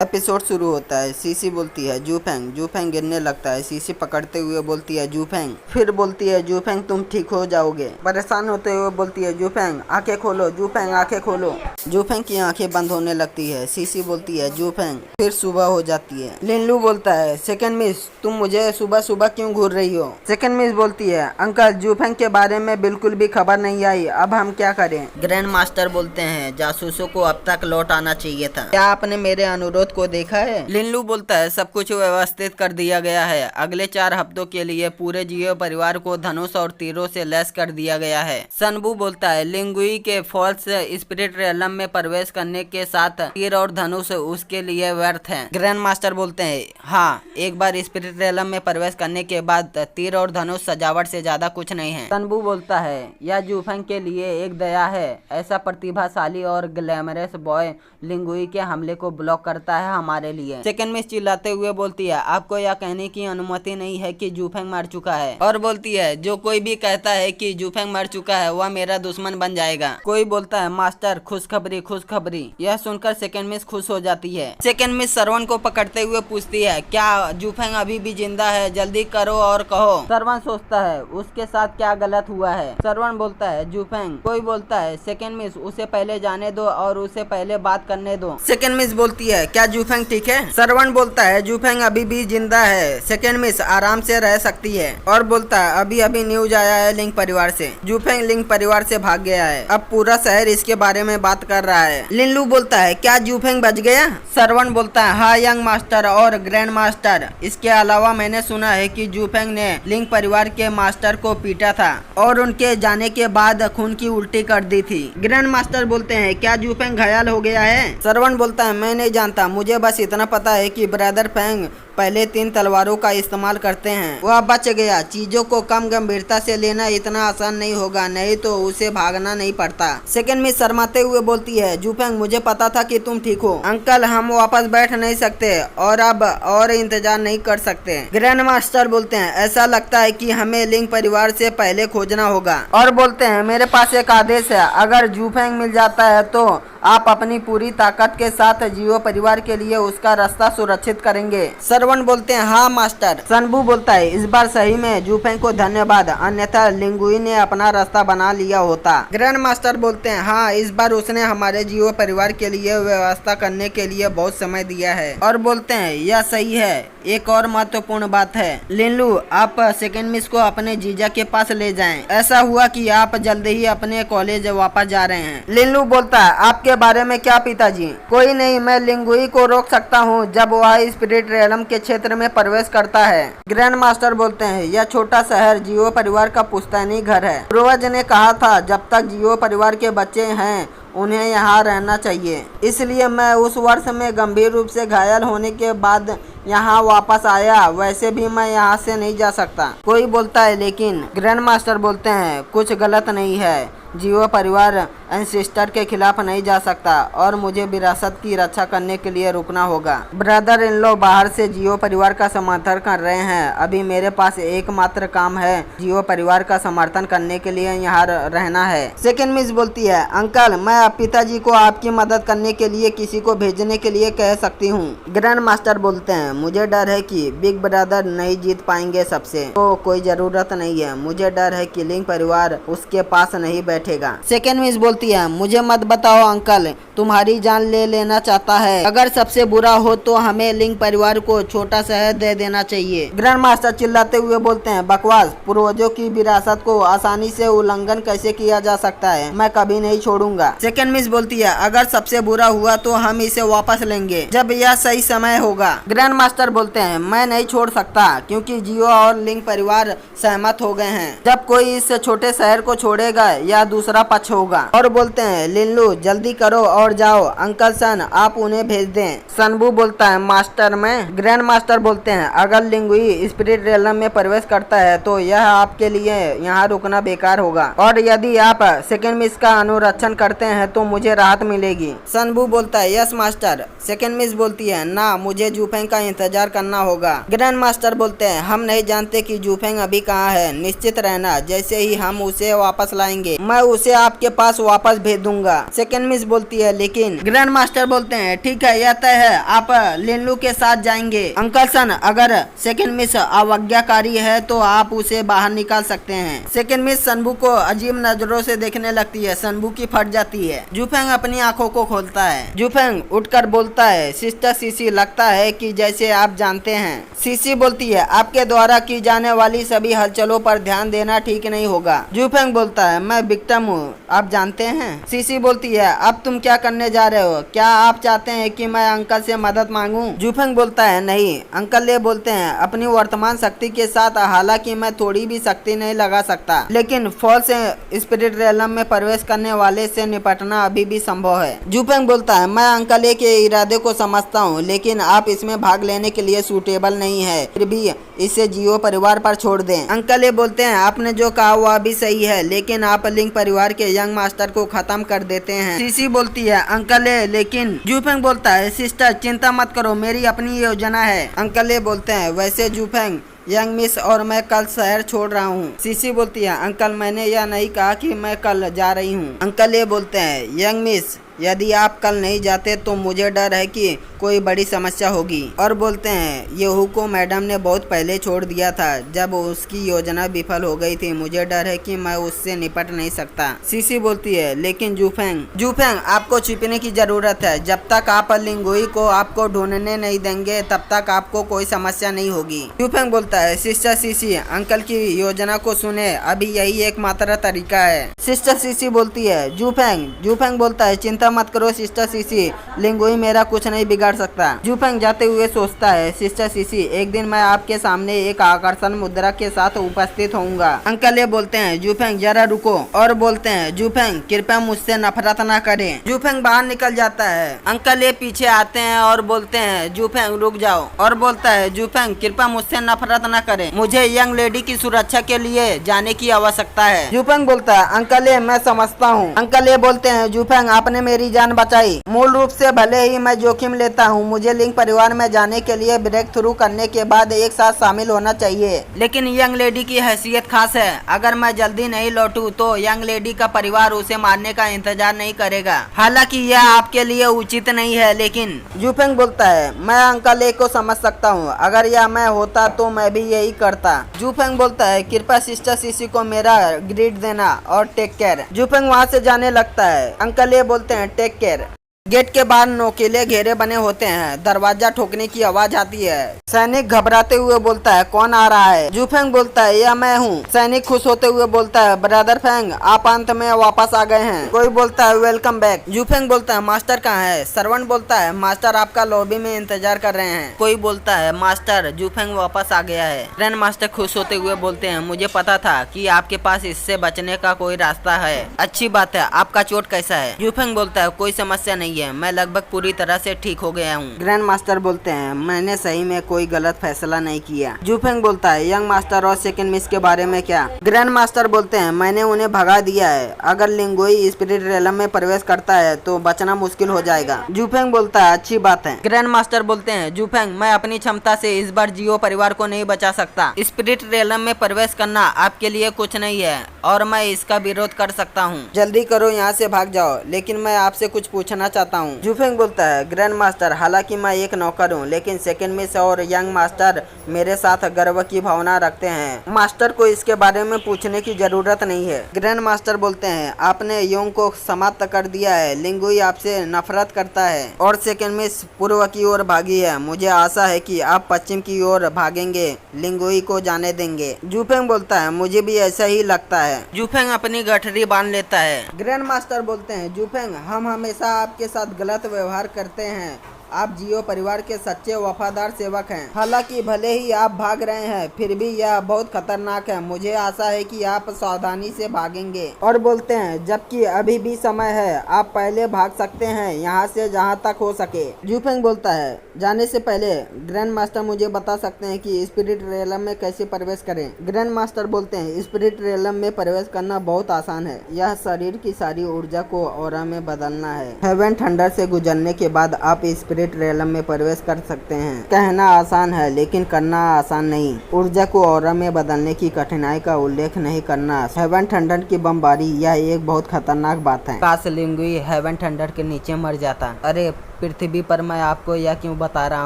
Episode शुरू होता है। सीसी बोलती है जूफेंग। जूफेंग गिरने लगता है। सीसी पकड़ते हुए बोलती है जूफेंग। फिर बोलती है जूफेंग तुम ठीक हो जाओगे। परेशान होते हुए बोलती है जूफेंग आंखें खोलो। जूफेंग आंखें खोलो। जूफेंग की आंखें बंद होने लगती है। सीसी बोलती है जूफेंग। फिर सुबह हो जाती है। लिनलू बोलता है सेकंड मिस तुम मुझे सुबह सुबह क्यों घूर रही हो। सेकंड मिस बोलती है अंकल जूफेंग के बारे में बिल्कुल भी खबर नहीं आई, अब हम क्या करें। ग्रैंड मास्टर बोलते हैं जासूसों को अब तक लौट आना चाहिए था। क्या आपने मेरे अनुरोध को देखा है। लिनलू बोलता है सब कुछ व्यवस्थित कर दिया गया है। अगले 4 हफ्तों के लिए पूरे जियो परिवार को धनुष और तीरों से लैस कर दिया गया है। सनबू बोलता है लिंगुई के फॉल्स स्पिरिट रियलम में प्रवेश करने के साथ तीर और धनुष उसके लिए व्यर्थ है। ग्रैंड मास्टर बोलते हैं हाँ, एक बार स्पिरिट रियलम में प्रवेश करने के बाद तीर और धनुष सजावट से ज्यादा कुछ नहीं है। सनबू बोलता है यह जूफेंग के लिए एक दया है। ऐसा प्रतिभाशाली और ग्लैमरस बॉय लिंगुई के हमले को ब्लॉक करता है हमारे लिए। सेकंड मिस चिल्लाते हुए बोलती है आपको यह कहने की अनुमति नहीं है कि जूफेंग मर चुका है। और बोलती है जो कोई भी कहता है कि जूफेंग मर चुका है वह मेरा दुश्मन बन जाएगा। कोई बोलता है मास्टर खुशखबरी खुशखबरी। यह सुनकर सेकंड मिस खुश हो जाती है। सेकंड मिस सरवन को पकड़ते हुए पूछती है क्या जूफेंग अभी भी जिंदा है, जल्दी करो और कहो। सरवन सोचता है उसके साथ क्या गलत हुआ है। सरवन बोलता है जूफेंग। कोई बोलता है सेकंड मिस उसे पहले जाने दो और उसे पहले बात करने दो। सेकंड मिस बोलती है क्या जूफेंग ठीक है। सरवन बोलता है जूफेंग अभी भी जिंदा है। सेकंड मिस आराम से रह सकती है। और बोलता है अभी अभी न्यूज आया है लिंक परिवार से, जूफेंग लिंक परिवार से भाग गया है। अब पूरा शहर इसके बारे में बात कर रहा है। लिनलू बोलता है क्या जूफेंग बच गया। सरवन बोलता है हाँ यंग मास्टर और ग्रैंड मास्टर। इसके अलावा मैंने सुना है कि जूफेंग ने लिंक परिवार के मास्टर को पीटा था और उनके जाने के बाद खून की उल्टी कर दी थी। ग्रैंड मास्टर बोलते हैं क्या जूफेंग घायल हो गया है। सरवन बोलता है मैं नहीं जानता, मुझे बस इतना पता है कि ब्रदर फेंग पहले 3 तलवारों का इस्तेमाल करते हैं। वह बच गया। चीजों को कम गंभीरता से लेना इतना आसान नहीं होगा, नहीं तो उसे भागना नहीं पड़ता। सेकंड मिस शर्माते हुए बोलती है जूफेंग मुझे पता था कि तुम ठीक हो। अंकल हम वापस बैठ नहीं सकते और अब और इंतजार नहीं कर सकते। ग्रैंड मास्टर बोलते हैं ऐसा लगता है कि हमें लिंक परिवार से पहले खोजना होगा। और बोलते हैं मेरे पास एक आदेश है, अगर जूफेंग मिल जाता है तो आप अपनी पूरी ताकत के साथ जियो परिवार के लिए उसका रास्ता सुरक्षित करेंगे। सरवन बोलते हैं हाँ मास्टर। सनबू बोलता है इस बार सही में जूफेंग को धन्यवाद, अन्यथा लिंगुई ने अपना रास्ता बना लिया होता। ग्रैंड मास्टर बोलते हैं हाँ, इस बार उसने हमारे जियो परिवार के लिए व्यवस्था करने के लिए बहुत समय दिया है। और बोलते हैं यह सही है। एक और महत्वपूर्ण बात है लिनलू, आप सेकंड मिस को अपने जीजा के पास ले जाएं। ऐसा हुआ कि आप जल्द ही अपने कॉलेज वापस जा रहे हैं। लिनलू बोलता है आपके बारे में क्या पिताजी। कोई नहीं, मैं लिंगुई को रोक सकता हूँ जब वह स्पिरिट रियलम के क्षेत्र में प्रवेश करता है। ग्रैंड मास्टर बोलते हैं यह छोटा शहर जियो परिवार का पुश्तैनी घर है। पूर्वज ने कहा था जब तक जियो परिवार के बच्चे हैं उन्हें यहाँ रहना चाहिए। इसलिए मैं उस वर्ष में गंभीर रूप से घायल होने के बाद यहाँ वापस आया। वैसे भी मैं यहाँ से नहीं जा सकता। कोई बोलता है लेकिन। ग्रैंड मास्टर बोलते हैं कुछ गलत नहीं है। जियो परिवार एंसेस्टर के खिलाफ नहीं जा सकता और मुझे विरासत की रक्षा करने के लिए रुकना होगा। ब्रदर इन लो बाहर से जियो परिवार का समर्थन कर रहे हैं। अभी मेरे पास एकमात्र काम है जियो परिवार का समर्थन करने के लिए यहाँ रहना है। सेकंड मिस बोलती है अंकल मैं पिताजी को आपकी मदद करने के लिए किसी को भेजने के लिए कह सकती हूँ। ग्रैंड मास्टर बोलते हैं मुझे डर है कि बिग ब्रदर नहीं जीत पाएंगे सबसे, तो कोई जरूरत नहीं है। मुझे डर है कि लिंक परिवार उसके पास नहीं बैठेगा। सेकंड मिस बोलती है मुझे मत बताओ अंकल, तुम्हारी जान ले लेना चाहता है। अगर सबसे बुरा हो तो हमें लिंक परिवार को छोटा शहर दे देना चाहिए। ग्रैंड मास्टर चिल्लाते हुए बोलते हैं बकवास, पूर्वजों की विरासत को आसानी से उल्लंघन कैसे किया जा सकता है, मैं कभी नहीं छोड़ूंगा। सेकंड मिस बोलती है अगर सबसे बुरा हुआ तो हम इसे वापस लेंगे जब यह सही समय होगा। ग्रैंड मास्टर बोलते हैं मैं नहीं छोड़ सकता क्योंकि जियो और लिंक परिवार सहमत हो गए हैं। जब कोई इस छोटे शहर को छोड़ेगा या दूसरा पक्ष होगा। और बोलते हैं लिनलू जल्दी करो और जाओ, अंकल सन आप उन्हें भेज दें। सनबू बोलता है मास्टर मैं। ग्रैंड मास्टर बोलते हैं अगर लिंगुई स्पिरिट रियलम में प्रवेश करता है तो यह आपके लिए यहाँ रुकना बेकार होगा और यदि आप सेकंड मिस का अनुरक्षण करते हैं तो मुझे राहत मिलेगी। सनबू बोलता है यस मास्टर। सेकंड मिस बोलती है ना, मुझे जूफेंग का इंतजार करना होगा। ग्रैंड मास्टर बोलते हैं हम नहीं जानते कि जूफेंग अभी कहाँ है, निश्चित रहना जैसे ही हम उसे वापस लाएंगे मैं उसे आपके पास वापस वापस भेज दूंगा। सेकंड मिस बोलती है लेकिन ग्रैंड मास्टर बोलते हैं ठीक है यह तय है, आप लिनलू के साथ जाएंगे। अंकल सन अगर सेकंड मिस अवज्ञाकारी है तो आप उसे बाहर निकाल सकते हैं। सेकंड मिस सनबू को अजीब नजरों से देखने लगती है। सनबू की फट जाती है। जूफेंग अपनी आंखों को खोलता है। जूफेंग उठकर बोलता है सिस्टर सीसी, लगता है कि जैसे आप जानते हैं। सीसी बोलती है आपके द्वारा की जाने वाली सभी हलचलों पर ध्यान देना ठीक नहीं होगा। जूफेंग बोलता है मैं विक्टिम हूँ, आप जानते हैं। सीसी बोलती है अब तुम क्या करने जा रहे हो, क्या आप चाहते हैं कि मैं अंकल से मदद मांगूं? जूफेंग बोलता है नहीं। अंकल ले बोलते हैं अपनी वर्तमान शक्ति के साथ हालांकि मैं थोड़ी भी शक्ति नहीं लगा सकता, लेकिन फॉल्स स्पिरिट रेलम में प्रवेश करने वाले से निपटना अभी भी संभव है। जूफेंग बोलता है मैं अंकल ए के इरादे को समझता हूँ, लेकिन आप इसमें भाग लेने के लिए सूटेबल नहीं है, फिर भी इसे जियो परिवार पर छोड़ दें। अंकल ए बोलते हैं आपने जो कहा वह भी सही है, लेकिन आप लिंक परिवार के यंग मास्टर को खत्म कर देते हैं। सीसी बोलती है अंकल ए लेकिन। जूफेंग बोलता है सिस्टर चिंता मत करो, मेरी अपनी योजना है। अंकल ए बोलते हैं वैसे जूफेंग यंग मिस और मैं कल शहर छोड़ रहा हूँ। सीसी बोलती है अंकल मैंने यह नहीं कहा कि मैं कल जा रही हूँ। अंकल ये बोलते हैं यंग मिस यदि आप कल नहीं जाते तो मुझे डर है कि कोई बड़ी समस्या होगी। और बोलते हैं येहू को मैडम ने बहुत पहले छोड़ दिया था जब उसकी योजना विफल हो गई थी, मुझे डर है कि मैं उससे निपट नहीं सकता। सीसी बोलती है लेकिन जूफेंग आपको छिपने की जरूरत है, जब तक आप लिंगुई को आपको ढूंढने नहीं देंगे तब तक आपको कोई समस्या नहीं होगी। जूफेंग बोलता है सिस्टर सीसी अंकल की योजना को सुने, अभी यही एकमात्र तरीका है। सिस्टर सीसी बोलती है जूफेंग बोलता है चिंता मत करो सिस्टर सीसी, लिंगुई मेरा कुछ नहीं बिगाड़ सकता। जूफेंग जाते हुए सोचता है सिस्टर सीसी एक दिन मैं आपके सामने एक आकर्षण मुद्रा के साथ उपस्थित होऊंगा। अंकल ये बोलते हैं जूफेंग जरा रुको, और बोलते हैं जूफेंग कृपया मुझसे नफरत ना करें। जूफेंग बाहर निकल जाता है। अंकल ये पीछे आते हैं और बोलते हैं जूफेंग रुक जाओ, और बोलता है जूफेंग कृपया मुझसे नफरत न करें, मुझे यंग लेडी की सुरक्षा के लिए जाने की आवश्यकता है। जूफेंग बोलता है अंकल ये मैं समझता हूँ। अंकल ये बोलते हैं जूफेंग आपने मेरी जान बचाई, मूल रूप से भले ही मैं जोखिम लेता हूँ, मुझे लिंक परिवार में जाने के लिए ब्रेक थ्रू करने के बाद एक साथ शामिल होना चाहिए, लेकिन यंग लेडी की हैसियत खास है, अगर मैं जल्दी नहीं लौटूं तो यंग लेडी का परिवार उसे मारने का इंतजार नहीं करेगा, हालांकि यह आपके लिए उचित नहीं है। लेकिन जूफेंग बोलता है मैं अंकल ए को समझ सकता हूँ, अगर यह मैं होता तो मैं भी यही करता। जूफेंग बोलता है कृपया सिस्टर सीसी को मेरा ग्रीट देना और टेक केयर। जूफेंग वहाँ से जाने लगता है। अंकल ये बोलते हैं टेक केयर। गेट के बाहर नोकीले घेरे बने होते हैं। दरवाजा ठोकने की आवाज आती है। सैनिक घबराते हुए बोलता है कौन आ रहा है? जूफेंग बोलता है यह मैं हूँ। सैनिक खुश होते हुए बोलता है ब्रदर फेंग आप अंत में वापस आ गए हैं। कोई बोलता है वेलकम बैक। जूफेंग बोलता है मास्टर कहाँ है? सर्वेंट बोलता है मास्टर आपका लॉबी में इंतजार कर रहे हैं। कोई बोलता है मास्टर जूफेंग वापस आ गया है। ग्रैंड मास्टर खुश होते हुए बोलते हैं मुझे पता था कि आपके पास इससे बचने का कोई रास्ता है। अच्छी बात है, आपका चोट कैसा है? जूफेंग बोलता है कोई समस्या नहीं है, मैं लगभग पूरी तरह से ठीक हो गया हूँ। ग्रैंड मास्टर बोलते हैं मैंने सही में कोई गलत फैसला नहीं किया। जूफेंग बोलता है यंग मास्टर और सेकंड मिस के बारे में क्या? ग्रैंड मास्टर बोलते हैं मैंने उन्हें भगा दिया है, अगर लिंगुई स्पिरिट रेलम में प्रवेश करता है तो बचना मुश्किल हो जाएगा। जूफेंग बोलता है अच्छी बात है। ग्रैंड मास्टर बोलते हैं जूफेंग मैं अपनी क्षमता से इस बार जियो परिवार को नहीं बचा सकता। स्पिरिट रेलम में प्रवेश करना आपके लिए कुछ नहीं है और मैं इसका विरोध कर सकता हूँ। जल्दी करो यहाँ से भाग जाओ, लेकिन मैं आपसे कुछ पूछना चाहता हूँ। जूफेंग बोलता है ग्रैंड मास्टर हालांकि मैं एक नौकर हूँ, लेकिन सेकंड मिस और यंग मास्टर मेरे साथ गर्व की भावना रखते हैं। मास्टर को इसके बारे में पूछने की जरूरत नहीं है। ग्रैंड मास्टर बोलते हैं आपने योंग को समाप्त कर दिया है, लिंगुई आपसे नफरत करता है और सेकंड मिस पूर्व की ओर भागी है। मुझे आशा है कि आप पश्चिम की ओर भागेंगे, लिंगुई को जाने देंगे। जूफेंग बोलता है मुझे भी ऐसा ही लगता है। जूफेंग अपनी गठरी बांध लेता है। ग्रैंड मास्टर बोलते हैं जूफेंग हम हमेशा आपके साथ गलत व्यवहार करते हैं, आप जियो परिवार के सच्चे वफादार सेवक हैं। हालांकि भले ही आप भाग रहे हैं फिर भी यह बहुत खतरनाक है, मुझे आशा है कि आप सावधानी से भागेंगे। और बोलते हैं जबकि अभी भी समय है, आप पहले भाग सकते हैं यहाँ से जहाँ तक हो सके। जूफेंग बोलता है जाने से पहले ग्रैंड मास्टर मुझे बता सकते हैं कि स्पिरिट रेलम में कैसे प्रवेश करें? ग्रैंड मास्टर बोलते हैं स्पिरिट रेलम में प्रवेश करना बहुत आसान है, यह शरीर की सारी ऊर्जा को ऑरा में बदलना है। हेवन थंडर से गुजरने के बाद आप स्पिरिट स्पिरिट रियलम में प्रवेश कर सकते हैं। कहना आसान है लेकिन करना आसान नहीं। ऊर्जा को ऑरा में बदलने की कठिनाई का उल्लेख नहीं करना हेवन थंडर की बमबारी, यह एक बहुत खतरनाक बात है। काश लिंगुई हेवन थंडर के नीचे मर जाता। अरे पृथ्वी पर मैं आपको यह क्यों बता रहा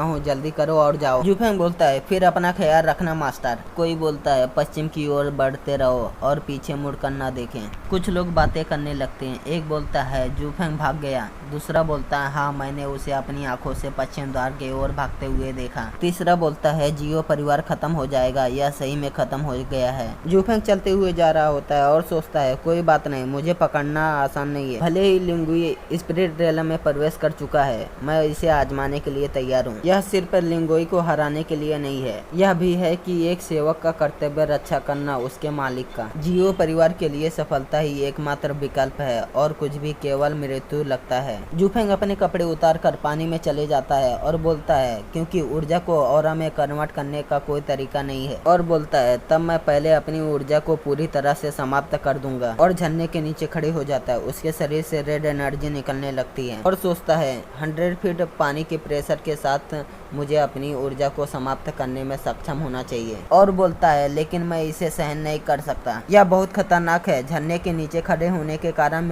हूँ, जल्दी करो और जाओ। जूफेंग बोलता है फिर अपना ख्याल रखना मास्टर। कोई बोलता है पश्चिम की ओर बढ़ते रहो और पीछे मुड़कर न देखें। कुछ लोग बातें करने लगते हैं। एक बोलता है जूफेंग भाग गया। दूसरा बोलता है हाँ, मैंने उसे अपनी आंखों से पश्चिम द्वार की ओर भागते हुए देखा। तीसरा बोलता है जियो परिवार खत्म हो जाएगा, यह सही में खत्म हो गया है। जूफेंग चलते हुए जा रहा होता है और सोचता है कोई बात नहीं, मुझे पकड़ना आसान नहीं है। भले ही लिंगुई स्पिरिट रियलम में प्रवेश कर चुका है, मैं इसे आजमाने के लिए तैयार हूँ। यह सिर्फ लिंगुई को हराने के लिए नहीं है, यह भी है कि एक सेवक का कर्तव्य रक्षा करना उसके मालिक का। जियो परिवार के लिए सफलता ही एकमात्र विकल्प है और कुछ भी केवल मृत्यु लगता है। जूफेंग अपने कपड़े उतार कर पानी में चले जाता है और बोलता है क्योंकि ऊर्जा को ऑरा में कन्वर्ट करने का कोई तरीका नहीं है, और बोलता है तब मैं पहले अपनी ऊर्जा को पूरी तरह से समाप्त कर दूंगा। और झरने के नीचे खड़े हो जाता है। उसके शरीर से रेड एनर्जी निकलने लगती है और सोचता है 100 फीट पानी के प्रेशर के साथ मुझे अपनी ऊर्जा को समाप्त करने में सक्षम होना चाहिए। और बोलता है लेकिन मैं इसे सहन नहीं कर सकता, यह बहुत खतरनाक है। झरने के नीचे खड़े होने के कारण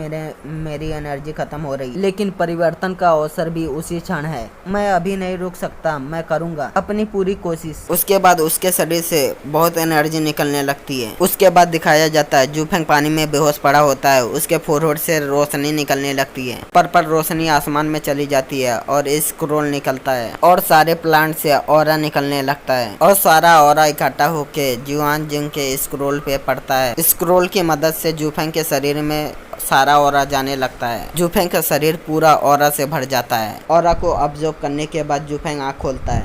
मेरी एनर्जी खत्म हो रही, लेकिन परिवर्तन का अवसर भी उसी क्षण है। मैं अभी नहीं रुक सकता, मैं करूंगा अपनी पूरी कोशिश। उसके बाद उसके शरीर से बहुत एनर्जी निकलने लगती है। उसके बाद दिखाया जाता है जूफेंग पानी में बेहोश पड़ा होता है। उसके फोरहेड से रोशनी निकलने लगती है। पर्पल रोशनी आसमान में चली जाती है और स्क्रोल निकलता है और सारे प्लांट से ऑरा निकलने लगता है और सारा ऑरा इकट्ठा होके जुआन जिंग के स्क्रोल पे पड़ता है। स्क्रोल की मदद से जूफेंग के शरीर में सारा ऑरा जाने लगता है। जूफेंग का शरीर पूरा ऑरा से भर जाता है। ऑरा को ऑब्जर्व करने के बाद जूफेंग आँख खोलता है।